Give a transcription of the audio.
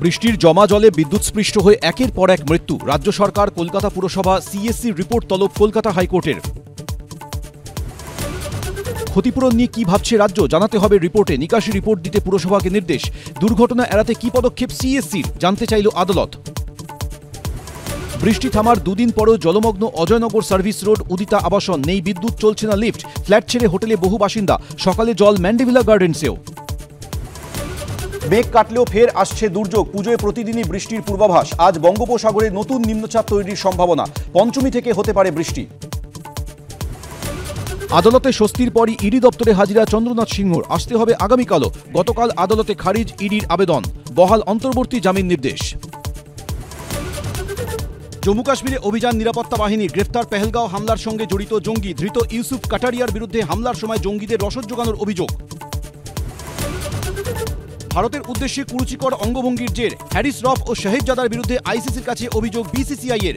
বৃষ্টির জমা জলে বিদ্যুৎস্পৃষ্ট হয়ে একের পর এক মৃত্যু। রাজ্য সরকার, কলকাতা পুরসভা, সিএসসি রিপোর্ট তলব কলকাতা হাইকোর্টের। ক্ষতিপূরণ নিয়ে কি ভাবছে রাজ্য জানাতে হবে রিপোর্টে, নিকাশি রিপোর্ট দিতে পুরসভাকে নির্দেশ। দুর্ঘটনা এড়াতে কি পদক্ষেপ সিএসসির জানতে চাইল আদালত। বৃষ্টি থামার দুদিন পরও জলমগ্ন অজয়নগর সার্ভিস রোড, উদিতা আবাসন, নেই বিদ্যুৎ, চলছে না লিফট, ফ্ল্যাট ছেড়ে হোটেলে বহু বাসিন্দা, সকালে জল ম্যান্ডেভিলা গার্ডেন্সেও। মেঘ কাটলেও ফের আসছে দুর্যোগ, পুজোয় প্রতিদিনই বৃষ্টির পূর্বাভাস। আজ বঙ্গোপসাগরে নতুন নিম্নচাপ তৈরির সম্ভাবনা, পঞ্চমী থেকে হতে পারে বৃষ্টি। আদালতে স্বস্তির পরই ইডি দপ্তরে হাজিরা চন্দ্রনাথ সিংহর, আসতে হবে আগামীকালও। গতকাল আদালতে খারিজ ইডির আবেদন, বহাল অন্তর্বর্তী জামিন নির্দেশ। জম্মু কাশ্মীরে অভিযান, নিরাপত্তা বাহিনী গ্রেফতার পেহেলগাঁও হামলার সঙ্গে জড়িত জঙ্গি, ধৃত ইউসুফ কাটারিয়ার বিরুদ্ধে হামলার সময় জঙ্গিদের রসদ জোগানোর অভিযোগ। ভারতের উদ্দেশ্যে কুরুচিকর অঙ্গভঙ্গির জের, হ্যারিস রফ ও শাহিদজাদার বিরুদ্ধে আইসিসির কাছে অভিযোগ বিসিসিআই এর।